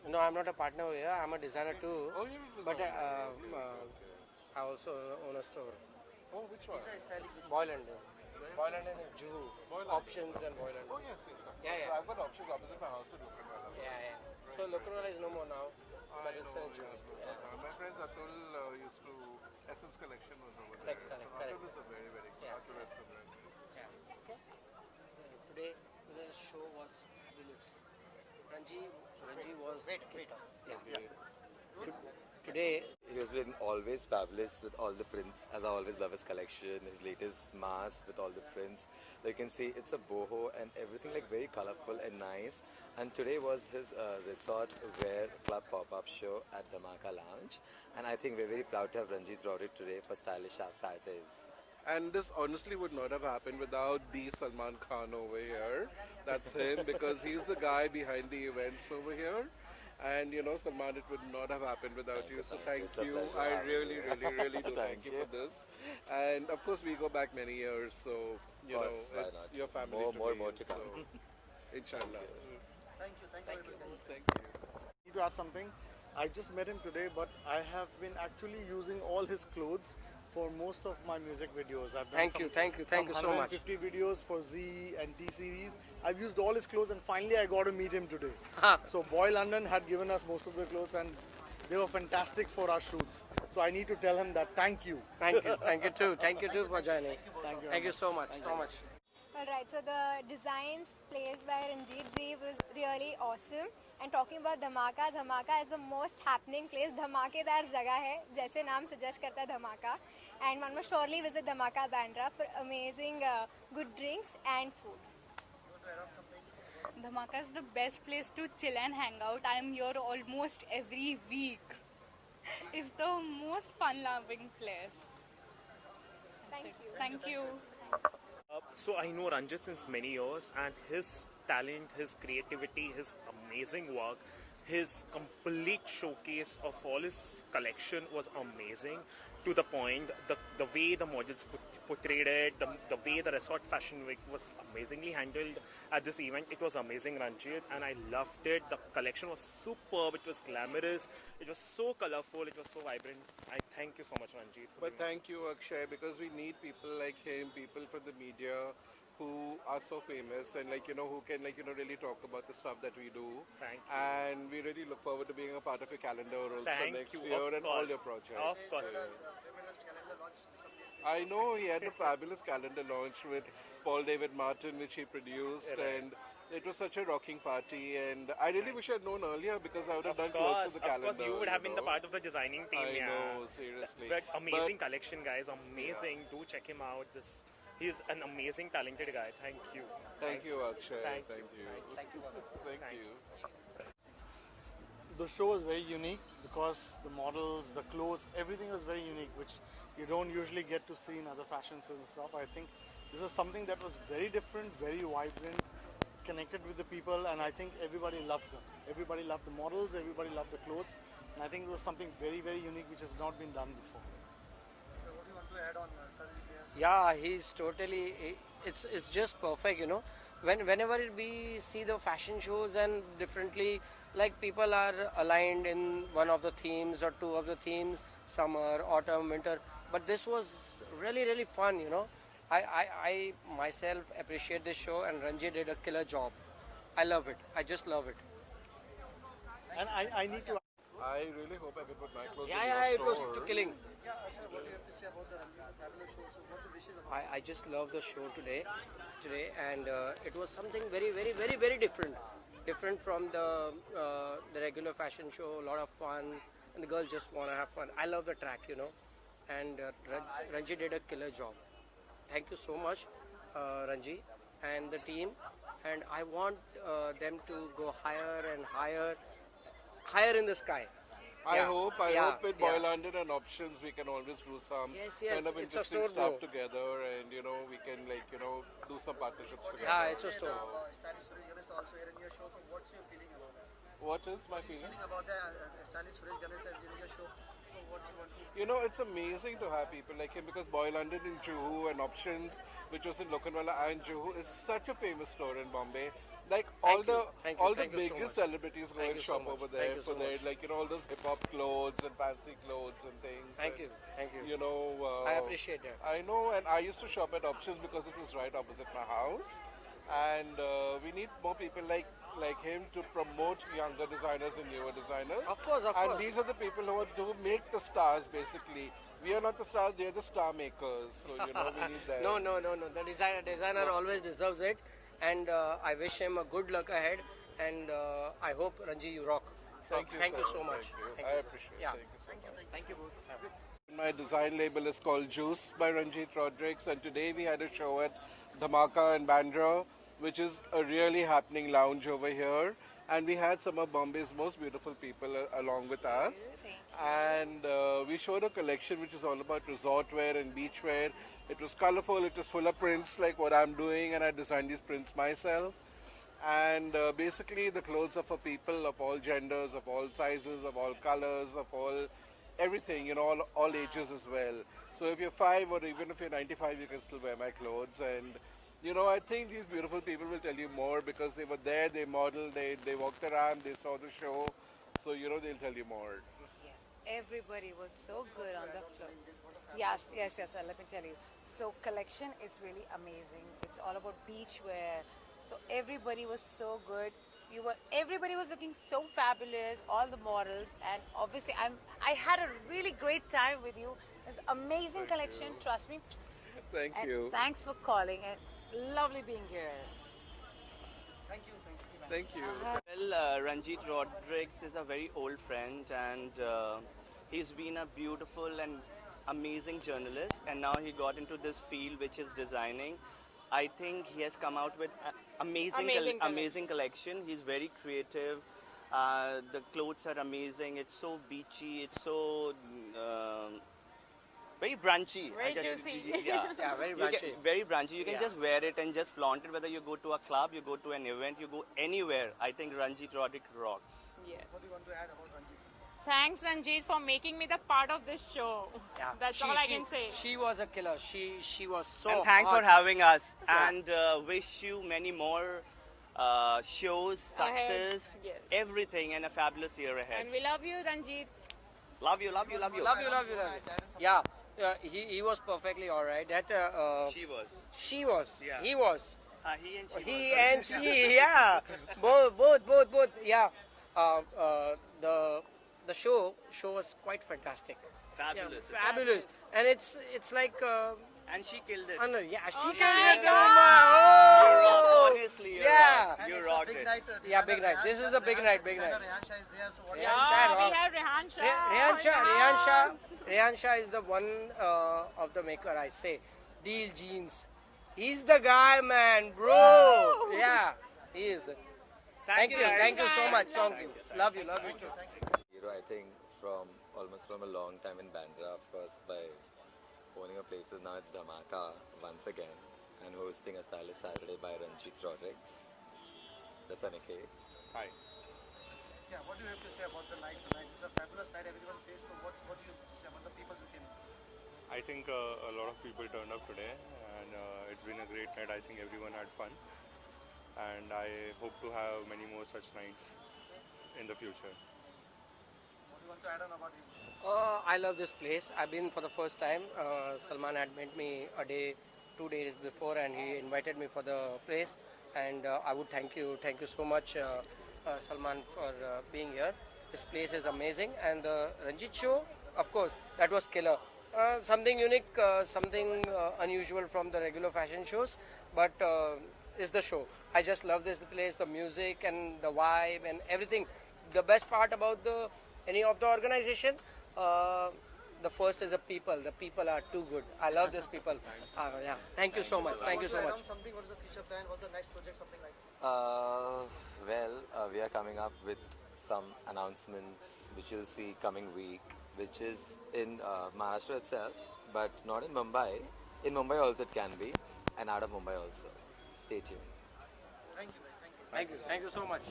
No, I'm not a partner over here. I'm a designer too. Oh, you're a But designer. I also own a store. Oh, which one? Boy London. Boy London is Juhu. Boy London. Options and Boy London. Oh, yes, yes. Yeah, So yeah. I've got options opposite my house in Lokhandwala. Yeah, yeah. So Lokhandwala is no more now. But I it's know, Juhu. yes. Yeah. My friends Atul used to, Essence Collection was over Correct, there. correct, So correct. Atul is a very, very good. Yeah. Atul and Simran. Yeah. Today the show was fabulous. Ranji was wait. Yeah. Today He has been always fabulous with all the prints, as I always love his collection, his latest mask with all the prints. You can see it's a boho and everything like very colorful and nice. And today was his resort wear club pop-up show at Dhamaka Lounge. And I think we're very proud to have Ranjit Rowdy today for Stylish Saturdays. And this honestly would not have happened without the Salman Khan over here. That's him because he's the guy behind the events over here. And you know, Salman, it would not have happened without you. So thank It's a you. pleasure I having really, you. really, really do thank Thank you you. for this. And of course, we go back many years, so you know, course, why it's not? your family. More to come. So, inshallah. Thank you. Thank you. Need to add something. I just met him today, but I have been actually using all his clothes for most of my music videos. I've done Thank you so much. 150 videos for Z and T series. I've used all his clothes, and finally I got to meet him today. So Boy London had given us most of the clothes, and they were fantastic for our shoots. So I need to tell him that thank you. Thank you too. Thank you too for joining. Thank you. So much. Alright, so the designs placed by Ranjit ji was really awesome. And talking about Dhamaka, Dhamaka is the most happening place. धमाकेदार जगह है, जैसे नाम suggest करता है धमाका. And one must surely visit Dhamaka Bandra for amazing good drinks and food. Dhamaka is the best place to chill and hang out. I am here almost every week. It's the most fun-loving place. Thank you. Thank you. So I know Ranjit since many years, and his talent, his creativity, his amazing work, his complete showcase of all his collection was amazing. To the point, the way the models portrayed it, the way the resort fashion week was amazingly handled at this event. It was amazing, Ranjit, and I loved it. The collection was superb. It was glamorous. It was so colorful. It was so vibrant. I thank you so much, Ranjit. For But thank you, Akshay, because we need people like him, people from the media who are so famous and who can really talk about the stuff that we do. Thank you. And we really look forward to being a part of your calendar also Thank next you, year of and all course. your projects. Of course. I know he had a fabulous calendar launch with Paul David Martin, which he produced, Right. and it was such a rocking party. And I really wish I had known earlier because I would have done Of clothes course, for the calendar. you would have been the know. part of the designing team. I yeah. know, seriously. But amazing collection, guys. Amazing. Do check him out. He's an amazing, talented guy. Thank you. Thank you, Akshay. Thank Thank you. you. Thank you. The show was very unique because the models, the clothes, everything was very unique, which you don't usually get to see in other fashion shows and stuff. I think this was something that was very different, very vibrant, connected with the people, and I think everybody loved them. Everybody loved the models, everybody loved the clothes, and I think it was something very, very unique which has not been done before. So what do you want to add on Yeah, he's totally. It's just perfect, you know. Whenever we see the fashion shows and differently, like people are aligned in one of the themes or two of the themes, summer, autumn, winter. But this was really fun, you know. I myself appreciate this show, and Ranjit did a killer job. I love it. I just love it. And I need to I really hope I can put my clothes in Yeah, your it was store. killing. Yeah, Asha, what do you have to say about the fabulous show? So what the wishes about I just love the show today, and it was something very different from the regular fashion show. A lot of fun, and the girls just want to have fun. I love the track, you know, and Ranji did a killer job. Thank you so much, Ranji, and the team, and I want them to go higher and higher in the sky. I Yeah, hope yeah, with Boy yeah. London and options we can always do some Yes, kind of it's a interesting store, stuff bro. together, and we can do some partnerships together. Yeah, it's a store. Stylish Suresh Ganesh also here in your show. So what's your feeling about that? What is my feeling? Feeling about the Stylish Suresh Ganesh as in your show. So what's your one to It's amazing to have people like him because Boy London in Juhu and Options, which was in Lokhandwala and Juhu, is such a famous store in Bombay Like Thank you. Thank you. all the Thank you so biggest much. celebrities go Thank and you so shop much. over Thank there you for so their, much. like, all those hip hop clothes and fancy clothes and things. Thank and, you. Thank you. You know, I appreciate that. I know, and I used to shop at Options because it was right opposite my house, and we need more people like him to promote younger designers and newer designers. Of course, of and course. these are the people who make the stars. Basically, we are not the stars; they are the star makers. So we need them. No. The designer always deserves it, and I wish him a good luck ahead. And I hope Ranji you rock. Thank you. Thank sir. you so much. Thank you. Thank I you. appreciate. Yeah. Thank you so much. Thank you both. My design label is called Juice by Ranjit Rodrigues, and today we had a show at Dhamaka in Bandra, which is a really happening lounge over here. And we had some of Bombay's most beautiful people along with us. And we showed a collection which is all about resort wear and beach wear. It was colorful, it was full of prints like what I'm doing, and I designed these prints myself. And basically the clothes are for people of all genders, of all sizes, of all colors, of all everything, all ages as well. So if you're 5 or even if you're 95, you can still wear my clothes. And I think these beautiful people will tell you more because they were there, they modeled, they walked around, they saw the show. So they'll tell you more. Yes, everybody was so good on the floor. Yes, let me tell you. So collection is really amazing. It's all about beach wear. So everybody was so good. Everybody was looking so fabulous, all the models, and obviously I had a really great time with you. It was amazing collection, trust me. Thank And you. thanks for calling, and lovely being here. Thank you. Thank you. Well, Ranjit Rodrigues is a very old friend, and he's been a beautiful and amazing journalist, and now he got into this field which is designing. I think he has come out with amazing collection. He's very creative. The clothes are amazing. It's so beachy. It's so very branchy. Very juicy. Yeah, Yeah, very You branchy. very branchy. You can Yeah. just wear it and just flaunt it. Whether you go to a club, you go to an event, you go anywhere. I think Ranjit Rodrigues rocks. Yes. What do you want to add about Ranjit? Thanks, Ranjit, for making me the part of this show. Yeah. That's all I can say. She was a killer. She was so. And thanks hot. for having us. Yeah. And wish you many more shows, Ahead. success, Yes. everything, and a fabulous year ahead. And we love you, Ranjit. Love you, love you, love you. Love you. Yeah, he was perfectly all right. That She was. she was. Yeah. He was. He and she. He was. and she. Yeah. Both. Yeah. The show was quite fantastic. Fabulous. Yeah, fabulous. And it's like. And she killed it. I know, yeah, she Oh can my it. God. You Oh, rocked, honestly, you yeah. rocked. And You it's a rocked big it. night. Yeah, big night. This is a big night, big night. Rehan Shah is there, so what Rehan Oh, Shah we rocks. have Rehan Shah. Rehan Shah is the one of the maker, I say. Deal Jeans. He's the guy, man, bro. Woo. Yeah, he is. Thank you guys. so much. Thank you. Love you too. I think almost from a long time in Bandra, of course, by owning a places now it's Dhamaka once again, and hosting a Stylish Saturday by Ranjit Rodrigues. That's Aniket. Hi. Yeah, what do you have to say about the night? The night is a fabulous night, everyone says. So what do you say about the people who came? I think a lot of people turned up today, and it's been a great night. I think everyone had fun, and I hope to have many more such nights in the future. What do you want to add on about him? I love this place. I've been for the first time. Salman had met me 2 days before, and he invited me for the place. And I would thank you so much, Salman, for being here. This place is amazing, and the Ranjit show, of course, that was killer. Something unique, something unusual from the regular fashion shows, but is the show. I just love this place, the music and the vibe and everything. The best part about any of the organization, the first is the people. The people are too good. I love these people. Yeah. Thank you so much. Thank you so much. Something, what is the future plan? What's the next project? Something like We are coming up with some announcements which you'll see coming week, which is in Maharashtra itself, but not in Mumbai. In Mumbai also it can be, and out of Mumbai also. Stay tuned. Thank you guys. Thank you. Thank you so much.